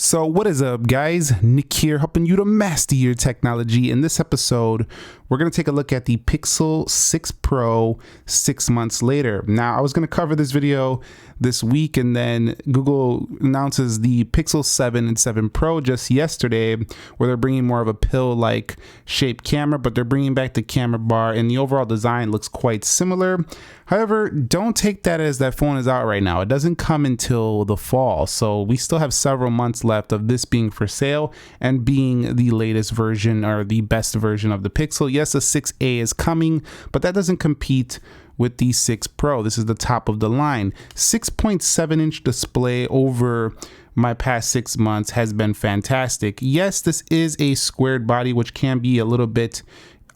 So what is up, guys? Nick here, helping you to master your technology. In this episode, we're going to take a look at the Pixel 6 Pro 6 months later. Now, I was going to cover this video this week, and then Google announces the Pixel 7 and 7 Pro just yesterday, where they're bringing more of a pill-like shaped camera, but they're bringing back the camera bar, and the overall design looks quite similar. However, don't take that as that phone is out right now. It doesn't come until the fall, so we still have several months left of this being for sale and being the latest version or the best version of the Pixel. Yes, the 6a is coming, but that doesn't compete with the 6 Pro. This is the top of the line. 6.7-inch display over my past 6 months has been fantastic. Yes, this is a squared body, which can be a little bit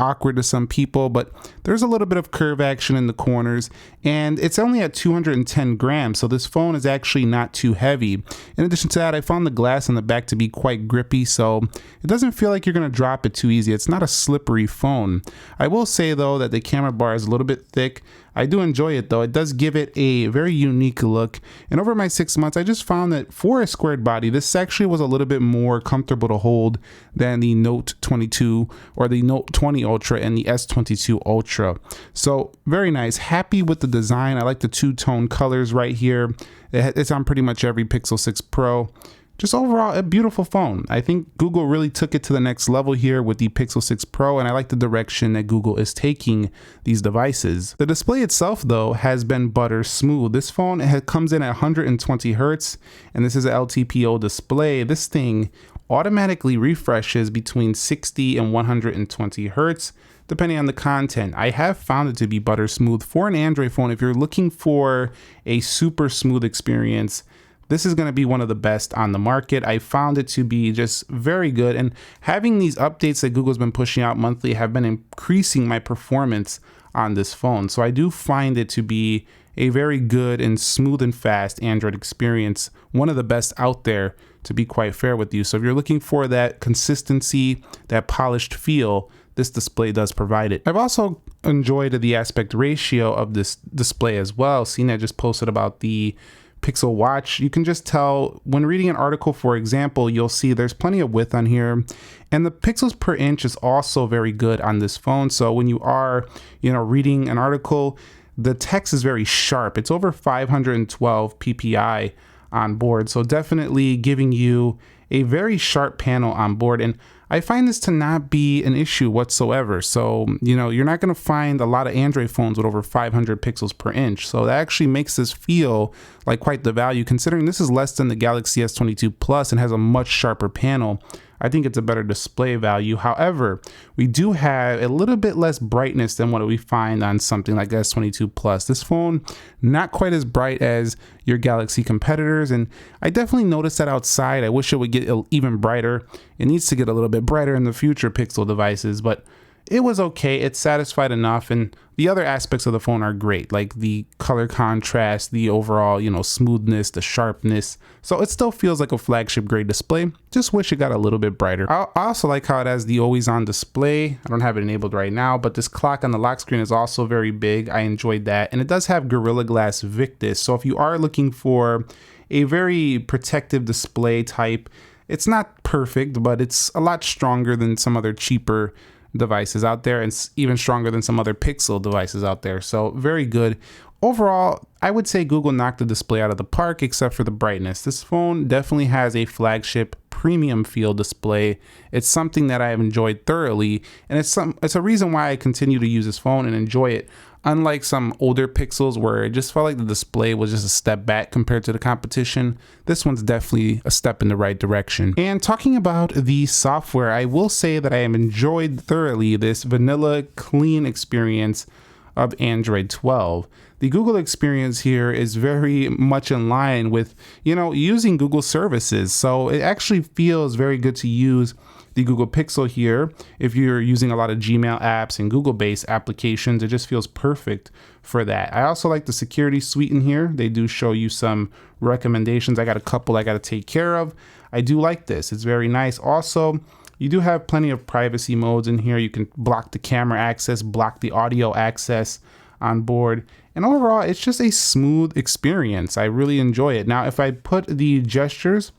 awkward to some people, but there's a little bit of curve action in the corners, and it's only at 210 grams, so this phone is actually not too heavy. In addition to that, I found the glass on the back to be quite grippy, so it doesn't feel like you're going to drop it too easy. It's not a slippery phone. I will say though that the camera bar is a little bit thick. I do enjoy it though. It does give it a very unique look, and over my 6 months I just found that for a squared body, this actually was a little bit more comfortable to hold than the Note 22 or the Note 20 Ultra and the S22 Ultra. So very nice. Happy with the design. I like the two-tone colors right here. It's on pretty much every Pixel 6 Pro. Just overall a beautiful phone. I think Google really took it to the next level here with the Pixel 6 Pro, and I like the direction that Google is taking these devices. The display itself though has been butter smooth. This phone comes in at 120 Hertz, and this is an LTPO display. This thing automatically refreshes between 60 and 120 Hertz depending on the content. I have found it to be butter smooth for an Android phone. If you're looking for a super smooth experience, this is going to be one of the best on the market. I found it to be just very good, and having these updates that Google's been pushing out monthly have been increasing my performance on this phone. So I do find it to be a very good and smooth and fast Android experience, one of the best out there, to be quite fair with you. So if you're looking for that consistency, that polished feel, this display does provide it. I've also enjoyed the aspect ratio of this display as well. Cena just posted about the Pixel Watch. You can just tell when reading an article, for example, you'll see there's plenty of width on here, and the pixels per inch is also very good on this phone. So when you are, reading an article, the text is very sharp. It's over 512 ppi on board, so definitely giving you a very sharp panel on board, and I find this to not be an issue whatsoever. So, you're not going to find a lot of Android phones with over 500 pixels per inch. So that actually makes this feel like quite the value, considering this is less than the Galaxy S22 Plus and has a much sharper panel. I think it's a better display value. However, we do have a little bit less brightness than what we find on something like S22 Plus. This phone, not quite as bright as your Galaxy competitors, and I definitely noticed that outside. I wish it would get even brighter. It needs to get a little bit brighter in the future Pixel devices, but it was okay. It's satisfied enough, and the other aspects of the phone are great, like the color contrast, the overall, smoothness, the sharpness. So it still feels like a flagship grade display. Just wish it got a little bit brighter. I also like how it has the always on display. I don't have it enabled right now, but this clock on the lock screen is also very big. I enjoyed that. And it does have Gorilla Glass Victus. So if you are looking for a very protective display type, it's not perfect, but it's a lot stronger than some other cheaper devices out there, and it's even stronger than some other Pixel devices out there. So very good. Overall, I would say Google knocked the display out of the park, except for the brightness. This phone definitely has a flagship premium feel display. It's something that I have enjoyed thoroughly, and it's a reason why I continue to use this phone and enjoy it. Unlike some older Pixels where it just felt like the display was just a step back compared to the competition, this one's definitely a step in the right direction. And talking about the software, I will say that I have enjoyed thoroughly this vanilla clean experience of Android 12. The Google experience here is very much in line with, using Google services. So it actually feels very good to use the Google Pixel here. If you're using a lot of Gmail apps and Google-based applications, it just feels perfect for that. I also like the security suite in here. They do show you some recommendations. I got a couple I got to take care of. I do like this. It's very nice. Also, you do have plenty of privacy modes in here. You can block the camera access, block the audio access on board. And overall, it's just a smooth experience. I really enjoy it. Now, if I put the gestures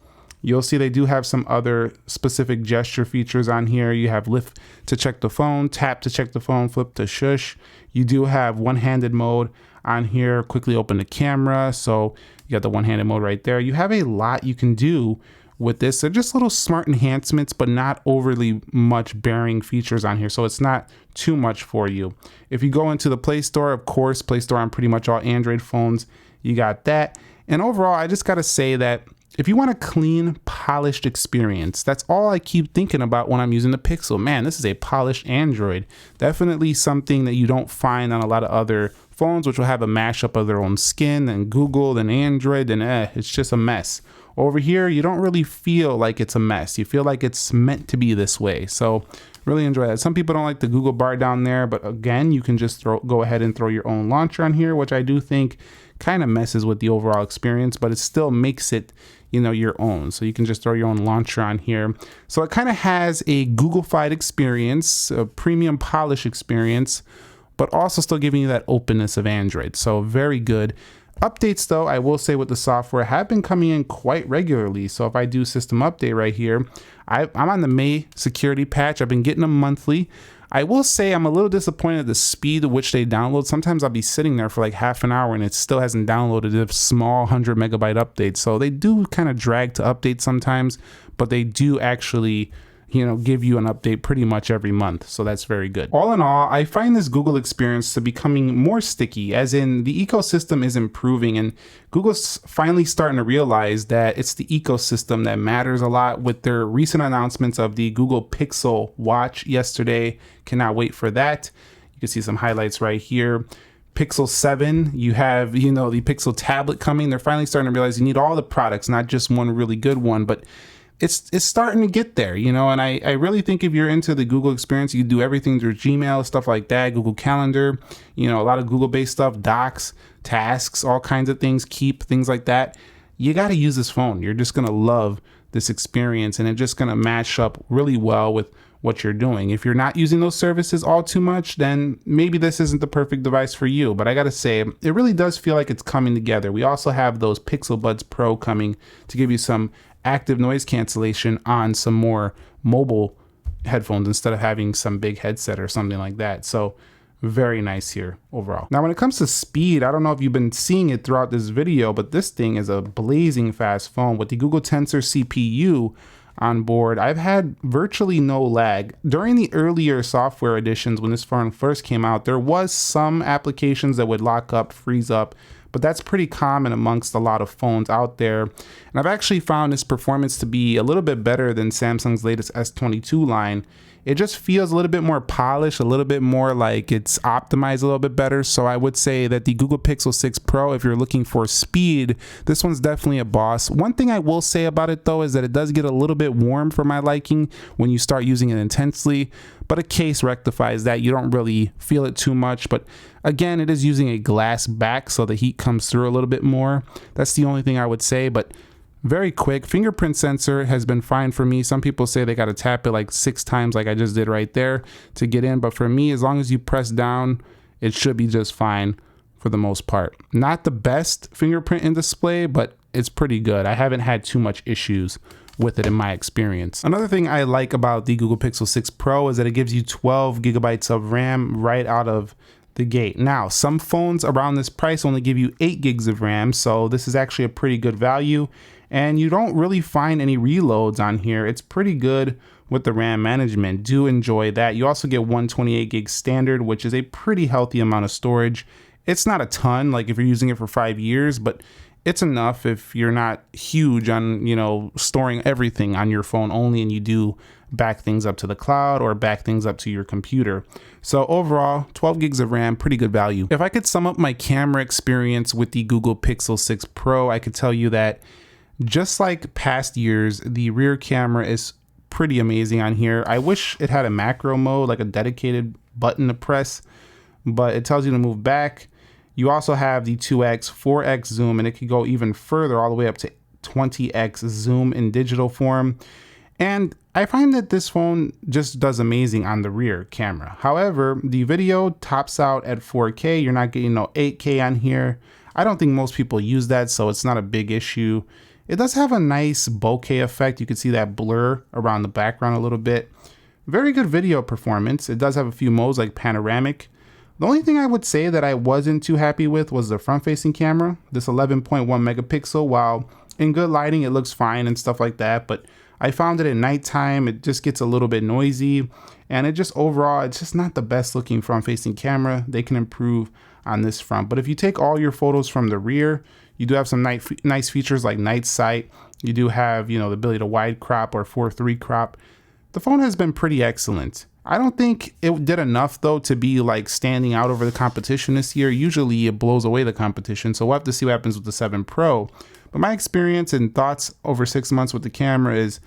You'll see they do have some other specific gesture features on here. You have lift to check the phone, tap to check the phone, flip to shush. You do have one-handed mode on here, quickly open the camera. So you got the one-handed mode right there. You have a lot you can do with this. They're just little smart enhancements, but not overly much bearing features on here. So it's not too much for you. If you go into the Play Store, of course, Play Store on pretty much all Android phones, you got that. And overall, I just got to say that if you want a clean, polished experience, that's all I keep thinking about when I'm using the Pixel. Man, this is a polished Android. Definitely something that you don't find on a lot of other phones, which will have a mashup of their own skin and Google and Android, and it's just a mess. Over here, you don't really feel like it's a mess. You feel like it's meant to be this way. So really enjoy that. Some people don't like the Google bar down there, but again, you can just go ahead and throw your own launcher on here, which I do think kind of messes with the overall experience, but it still makes it, you know, your own. So you can just throw your own launcher on here. So it kind of has a Google-fied experience, a premium polish experience, but also still giving you that openness of Android. So very good. Updates though, I will say with the software have been coming in quite regularly. So if I do system update right here, I'm on the May security patch. I've been getting them monthly. I will say I'm a little disappointed at the speed at which they download. Sometimes I'll be sitting there for like half an hour and it still hasn't downloaded a small 100 megabyte update. So they do kind of drag to update sometimes, but they do actually, you know, give you an update pretty much every month. So that's very good. All in all, I find this Google experience to becoming more sticky, as in the ecosystem is improving and Google's finally starting to realize that it's the ecosystem that matters a lot with their recent announcements of the Google Pixel Watch yesterday. Cannot wait for that. You can see some highlights right here. Pixel 7, you have, you know, the Pixel tablet coming. They're finally starting to realize you need all the products, not just one really good one, but it's starting to get there, you know, and I really think if you're into the Google experience, you do everything through Gmail, stuff like that, Google Calendar, you know, a lot of Google-based stuff, Docs, Tasks, all kinds of things, Keep, things like that. You got to use this phone. You're just going to love this experience, and it's just going to match up really well with what you're doing. If you're not using those services all too much, then maybe this isn't the perfect device for you. But I got to say, it really does feel like it's coming together. We also have those Pixel Buds Pro coming to give you some active noise cancellation on some more mobile headphones instead of having some big headset or something like that. So very nice here overall. Now, when it comes to speed, I don't know if you've been seeing it throughout this video, but this thing is a blazing fast phone with the Google Tensor CPU on board. I've had virtually no lag. During the earlier software editions, when this phone first came out, there was some applications that would lock up, freeze up, but that's pretty common amongst a lot of phones out there. And I've actually found this performance to be a little bit better than Samsung's latest S22 line. It just feels a little bit more polished, a little bit more like it's optimized a little bit better. So I would say that the Google Pixel 6 Pro, if you're looking for speed, this one's definitely a boss. One thing I will say about it though is that it does get a little bit warm for my liking when you start using it intensely, but a case rectifies that. You don't really feel it too much, but again, it is using a glass back, so the heat comes through a little bit more. That's the only thing I would say, but very quick. Fingerprint sensor has been fine for me. Some people say they got to tap it like 6 times like I just did right there to get in, but for me, as long as you press down, it should be just fine for the most part. Not the best fingerprint in display, but it's pretty good. I haven't had too much issues with it in my experience. Another thing I like about the Google Pixel 6 Pro is that it gives you 12 gigabytes of RAM right out of the gate. Now, some phones around this price only give you 8 gigs of RAM, so this is actually a pretty good value, and you don't really find any reloads on here. It's pretty good with the RAM management. Do enjoy that. You also get 128 gig standard, which is a pretty healthy amount of storage. It's not a ton, like if you're using it for 5 years, but it's enough if you're not huge on, you know, storing everything on your phone only, and you do back things up to the cloud or back things up to your computer. So overall, 12 gigs of RAM, pretty good value. If I could sum up my camera experience with the Google Pixel 6 Pro, I could tell you that just like past years, the rear camera is pretty amazing on here. I wish it had a macro mode, like a dedicated button to press, but it tells you to move back. You also have the 2x, 4x zoom, and it could go even further, all the way up to 20x zoom in digital form. And I find that this phone just does amazing on the rear camera. However, the video tops out at 4K. You're not getting no 8K on here. I don't think most people use that, so it's not a big issue It does have a nice bokeh effect. You can see that blur around the background a little bit. Very good video performance. It does have a few modes like panoramic. The only thing I would say that I wasn't too happy with was the front-facing camera. This 11.1 megapixel, while in good lighting it looks fine and stuff like that, but I found it at nighttime, it just gets a little bit noisy, and it just overall, it's just not the best looking front-facing camera. They can improve on this front. But if you take all your photos from the rear, you do have some nice features like night sight. You do have, the ability to wide crop or 4:3 crop. The phone has been pretty excellent. I don't think it did enough though to be like standing out over the competition this year. Usually it blows away the competition, so we'll have to see what happens with the 7 Pro. But my experience and thoughts over 6 months with the camera is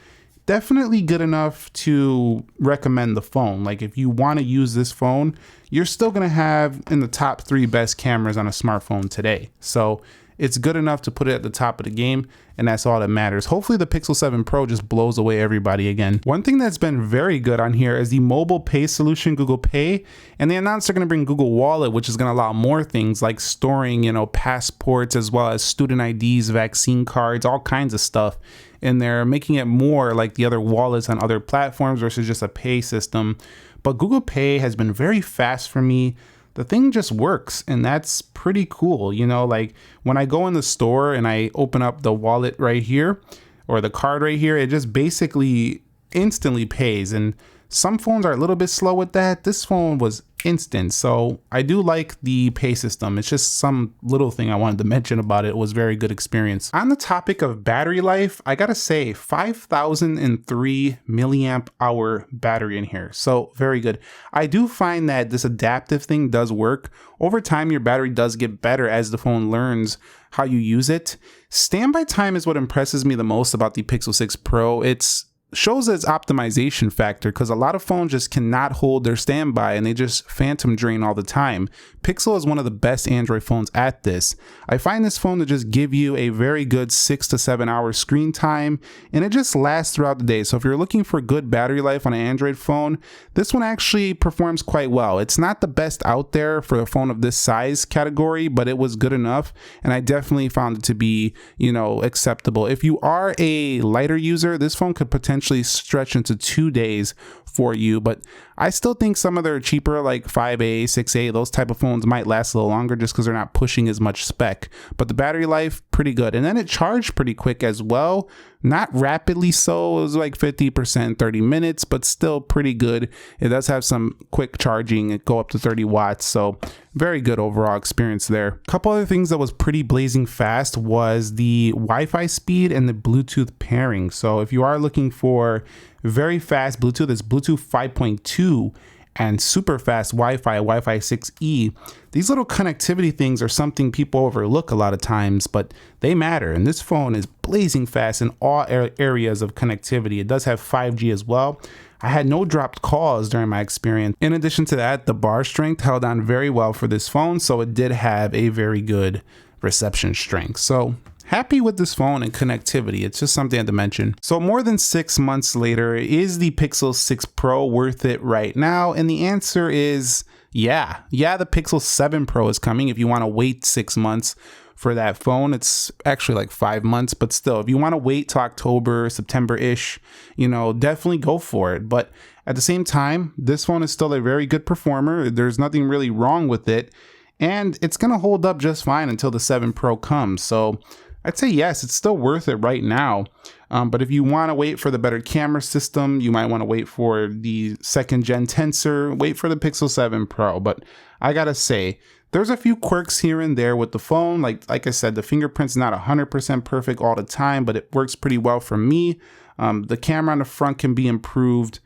definitely good enough to recommend the phone. Like if you want to use this phone, you're still going to have in the top 3 best cameras on a smartphone today. So it's good enough to put it at the top of the game, and that's all that matters. Hopefully the Pixel 7 Pro just blows away everybody again. One thing that's been very good on here is the mobile pay solution, Google Pay, and they announced they're going to bring Google Wallet, which is going to allow more things like storing, passports as well as student IDs, vaccine cards, all kinds of stuff in there, making it more like the other wallets on other platforms versus just a pay system. But Google Pay has been very fast for me. The thing just works, and that's pretty cool. Like when I go in the store and I open up the wallet right here or the card right here, it just basically instantly pays. And some phones are a little bit slow with that. This phone was instant. So I do like the pay system. It's just some little thing I wanted to mention about it. It was a very good experience. On the topic of battery life, I gotta say 5,003 milliamp hour battery in here. So very good. I do find that this adaptive thing does work. Over time, your battery does get better as the phone learns how you use it. Standby time is what impresses me the most about the Pixel 6 Pro. It's shows its optimization factor because a lot of phones just cannot hold their standby and they just phantom drain all the time. Pixel is one of the best Android phones at this. I find this phone to just give you a very good 6 to 7 hours screen time, and it just lasts throughout the day. So if you're looking for good battery life on an Android phone, this one actually performs quite well. It's not the best out there for a phone of this size category, but it was good enough, and I definitely found it to be, acceptable. If you are a lighter user, this phone could potentially stretch into 2 days for you, but I still think some of their cheaper like 5A, 6A, those type of phones might last a little longer just because they're not pushing as much spec. But the battery life, pretty good. And then it charged pretty quick as well. Not rapidly so, it was like 50%, 30 minutes, but still pretty good. It does have some quick charging, it go up to 30 watts, so very good overall experience there. A couple other things that was pretty blazing fast was the Wi-Fi speed and the Bluetooth pairing. So if you are looking for very fast Bluetooth, it's Bluetooth 5.2 and super fast Wi-Fi, Wi-Fi 6E. These little connectivity things are something people overlook a lot of times, but they matter. And this phone is blazing fast in all areas of connectivity. It does have 5G as well. I had no dropped calls during my experience. In addition to that, the bar strength held on very well for this phone, so it did have a very good reception strength. So happy with this phone and connectivity. It's just something I had to mention. So more than 6 months later, is the Pixel 6 Pro worth it right now? And the answer is yeah. The Pixel 7 Pro is coming. If you want to wait 6 months for that phone, it's actually like 5 months, but still, if you want to wait till October, September-ish, definitely go for it. But at the same time, this phone is still a very good performer. There's nothing really wrong with it, and it's going to hold up just fine until the 7 Pro comes. So I'd say yes, it's still worth it right now. But if you want to wait for the better camera system, you might want to wait for the 2nd gen Tensor, wait for the Pixel 7 Pro. But I gotta say, there's a few quirks here and there with the phone. Like I said, the fingerprint's not 100% perfect all the time, but it works pretty well for me. The camera on the front can be improved.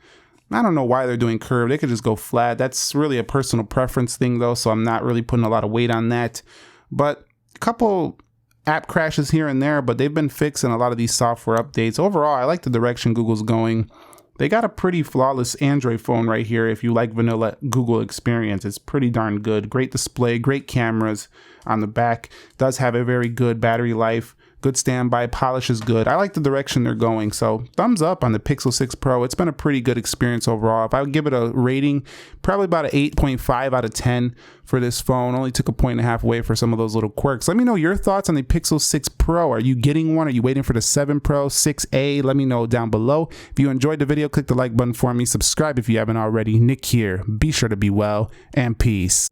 I don't know why they're doing curve. They could just go flat. That's really a personal preference thing though, so I'm not really putting a lot of weight on that. But a couple app crashes here and there, but they've been fixed in a lot of these software updates. Overall, I like the direction Google's going. They got a pretty flawless Android phone right here. If you like vanilla Google experience, it's pretty darn good. Great display, great cameras on the back. Does have a very good battery life, good standby, polish is good. I like the direction they're going, so thumbs up on the Pixel 6 Pro. It's been a pretty good experience overall. If I would give it a rating, probably about an 8.5 out of 10 for this phone. Only took a 1.5 points away for some of those little quirks. Let me know your thoughts on the Pixel 6 Pro. Are you getting one? Are you waiting for the 7 Pro, 6A? Let me know down below. If you enjoyed the video, click the like button for me. Subscribe if you haven't already. Nick here. Be sure to be well, and peace.